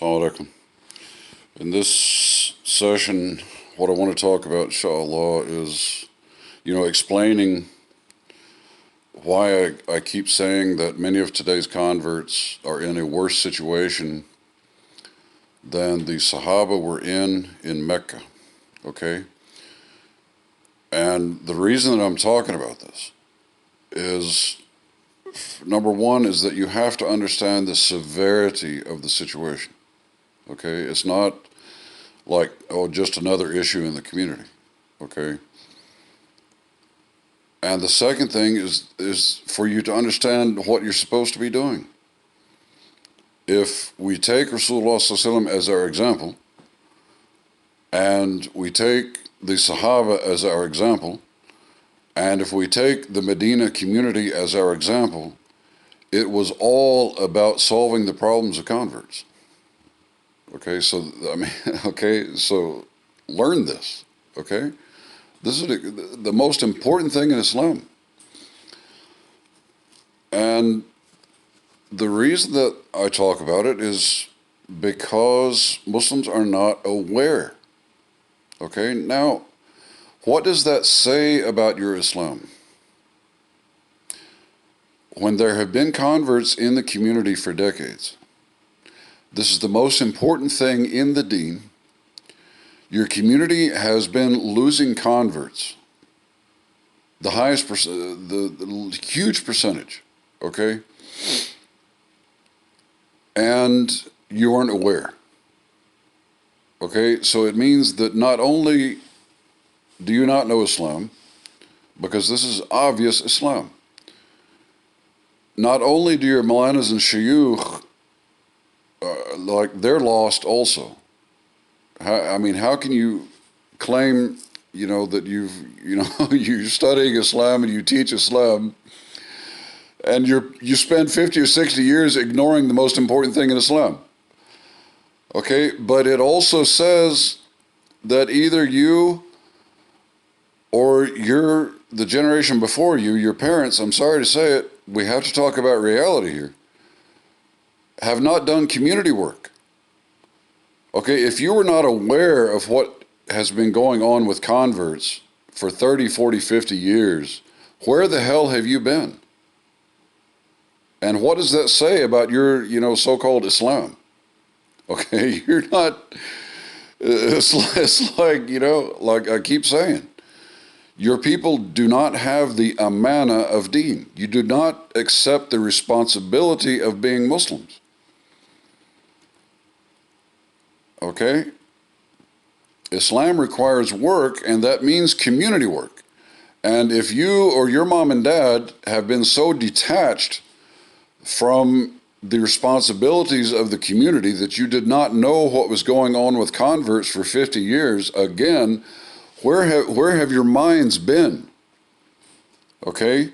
Assalamu alaikum. In this session, what I want to talk about, inshallah, is, explaining why I keep saying that many of today's converts are in a worse situation than the Sahabah were in Mecca, okay? And the reason that I'm talking about this is, number one, is that you have to understand the severity of the situation, okay? It's not like, oh, just another issue in the community, okay? And the second thing is for you to understand what you're supposed to be doing. If we take Rasulullah ﷺ as our example, and we take the Sahaba as our example, and if we take the Medina community as our example, it was all about solving the problems of converts. Okay, so, so learn this, okay? This is the most important thing in Islam. And the reason that I talk about it is because Muslims are not aware. Okay, now, what does that say about your Islam? When there have been converts in the community for decades, this is the most important thing in the deen. Your community has been losing converts, the highest, the huge percentage, okay? And you aren't aware, okay? So it means that not only do you not know Islam, because this is obvious Islam, not only do your Mawlanas and Shuyukh, they're lost also. How can you claim, that you're studying Islam and you teach Islam, and you spend 50 or 60 years ignoring the most important thing in Islam? Okay, but it also says that either you or the generation before you, your parents, I'm sorry to say it, we have to talk about reality here, have not done community work. Okay, if you were not aware of what has been going on with converts for 30, 40, 50 years, where the hell have you been? And what does that say about your, so-called Islam? Okay, you're not, it's like, like I keep saying, your people do not have the amana of deen. You do not accept the responsibility of being Muslims. Okay? Islam requires work, and that means community work. And if you or your mom and dad have been so detached from the responsibilities of the community that you did not know what was going on with converts for 50 years, again, where have your minds been? Okay?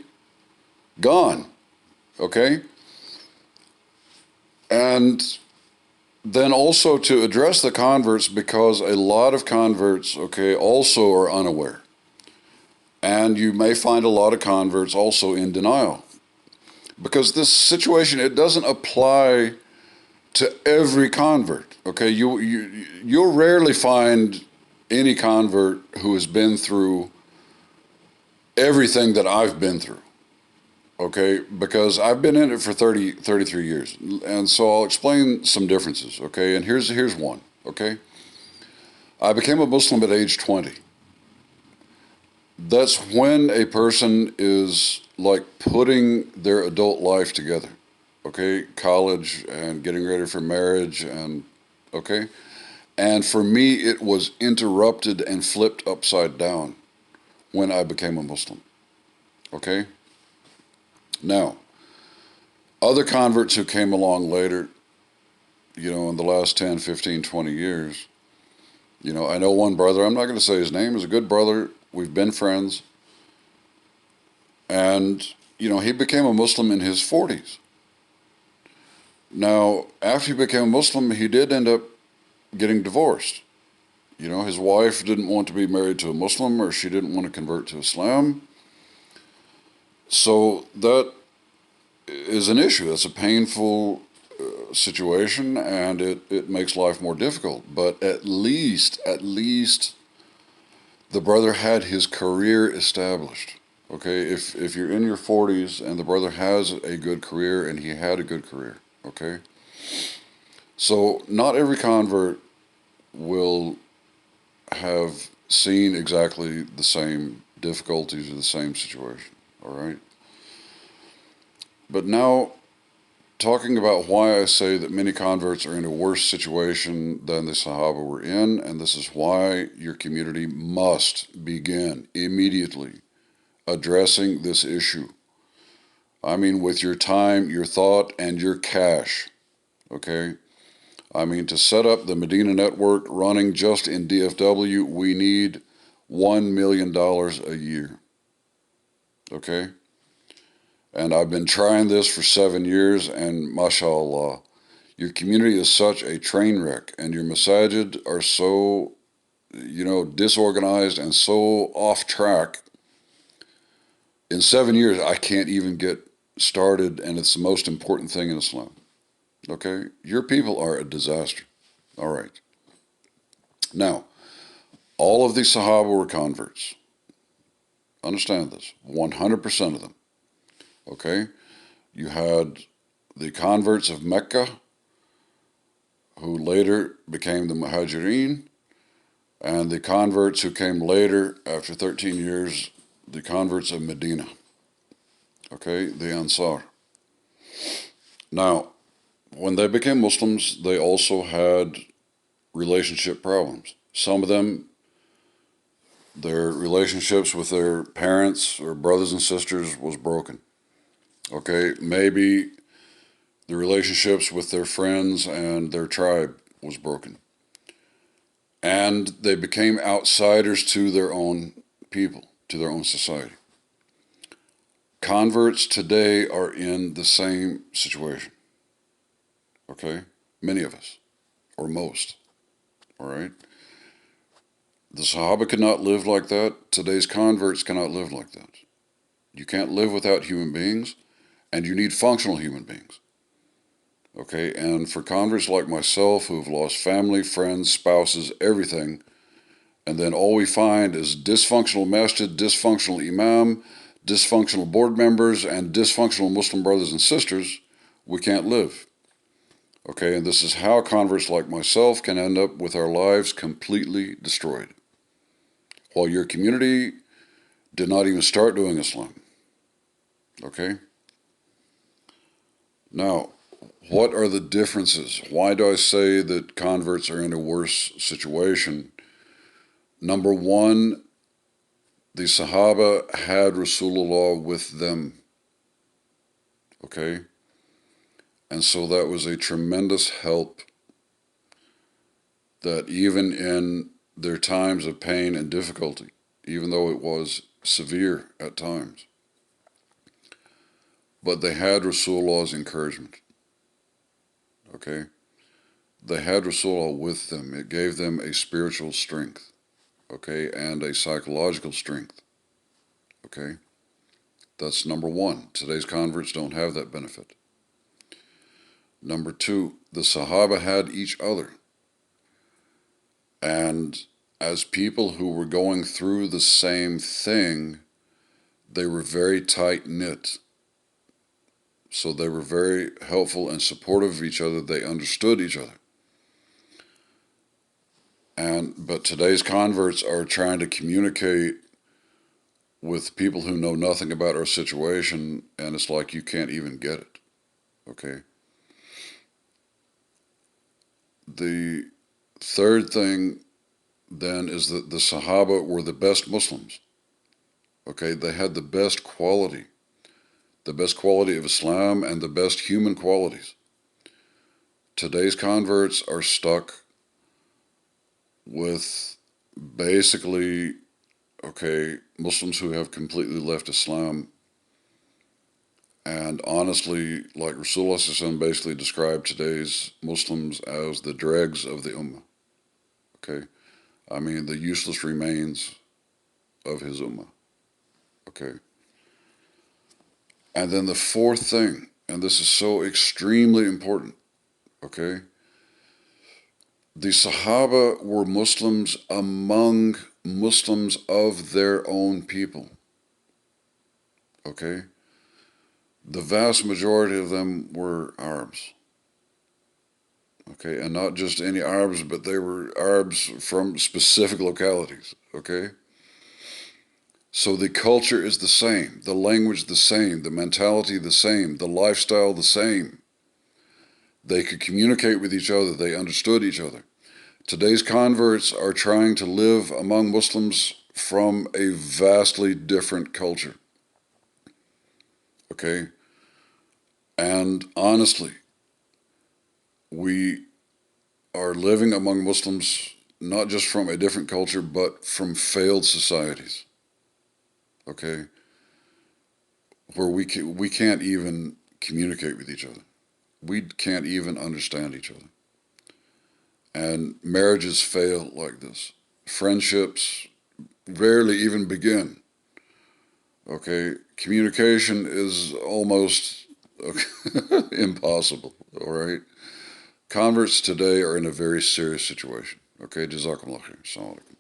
Gone. Okay? And then also to address the converts, because a lot of converts, okay, also are unaware. And you may find a lot of converts also in denial. Because this situation, it doesn't apply to every convert, okay? You'll rarely find any convert who has been through everything that I've been through, okay? Because I've been in it for 33 years. And so I'll explain some differences, okay? And here's one, okay? I became a Muslim at age 20. That's when a person is like putting their adult life together, okay? College and getting ready for marriage and, okay? And for me, it was interrupted and flipped upside down when I became a Muslim, okay? Now, other converts who came along later, in the last 10, 15, 20 years, I know one brother, I'm not going to say his name, is a good brother. We've been friends. And, he became a Muslim in his 40s. Now, after he became a Muslim, he did end up getting divorced. His wife didn't want to be married to a Muslim, or she didn't want to convert to Islam. So that is an issue. That's a painful situation, and it makes life more difficult. But at least the brother had his career established. Okay, if you're in your 40s and the brother has a good career and he had a good career, okay? So not every convert will have seen exactly the same difficulties or the same situation, all right? But now, talking about why I say that many converts are in a worse situation than the Sahaba were in, and this is why your community must begin immediately addressing this issue. I mean, with your time, your thought, and your cash, okay? I mean, to set up the Medina network running just in DFW, we need $1 million a year, okay? And I've been trying this for 7 years, and mashallah, your community is such a train wreck, and your masajid are so, disorganized and so off track. In 7 years, I can't even get started, and it's the most important thing in Islam. Okay? Your people are a disaster. All right. Now, all of the Sahaba were converts. Understand this 100% of them. Okay? You had the converts of Mecca, who later became the Muhajirin, and the converts who came later, after 13 years, the converts of Medina. Okay? The Ansar. Now, when they became Muslims, they also had relationship problems. Some of them, their relationships with their parents or brothers and sisters was broken. Okay, maybe the relationships with their friends and their tribe was broken. And they became outsiders to their own people, to their own society. Converts today are in the same situation. Okay, many of us, or most. All right. The Sahaba could not live like that. Today's converts cannot live like that. You can't live without human beings, and you need functional human beings. Okay, and for converts like myself who've lost family, friends, spouses, everything, and then all we find is dysfunctional masjid, dysfunctional imam, dysfunctional board members, and dysfunctional Muslim brothers and sisters, we can't live. Okay, and this is how converts like myself can end up with our lives completely destroyed. While your community did not even start doing Islam. Okay? Now, what are the differences? Why do I say that converts are in a worse situation? Number one, the Sahaba had Rasulullah with them. Okay? And so that was a tremendous help that even in their times of pain and difficulty, even though it was severe at times, but they had Rasulullah's encouragement. Okay? They had Rasulullah with them. It gave them a spiritual strength, okay, and a psychological strength, okay? That's number one. Today's converts don't have that benefit. Number two, the Sahaba had each other. And as people who were going through the same thing, they were very tight-knit. So they were very helpful and supportive of each other. They understood each other. But today's converts are trying to communicate with people who know nothing about our situation, and it's like you can't even get it. Okay? The third thing then is that the Sahaba were the best Muslims. Okay? They had the best quality of Islam and the best human qualities. Today's converts are stuck with basically, okay, Muslims who have completely left Islam. And honestly, like Rasulullah basically described today's Muslims as the dregs of the Ummah. Okay? I mean, the useless remains of his Ummah. Okay? And then the fourth thing, and this is so extremely important, Okay? The Sahaba were Muslims among Muslims of their own people. Okay? The vast majority of them were Arabs. Okay? And not just any Arabs, but they were Arabs from specific localities. Okay? So the culture is the same, the language the same, the mentality the same, the lifestyle the same. They could communicate with each other, they understood each other. Today's converts are trying to live among Muslims from a vastly different culture. Okay? And honestly, we are living among Muslims not just from a different culture, but from failed societies. Okay? Where we can't even communicate with each other. We can't even understand each other. And marriages fail like this. Friendships rarely even begin. Okay, communication is almost impossible. All right, converts today are in a very serious situation. Okay, jazakumullah khair. Assalamu alaikum.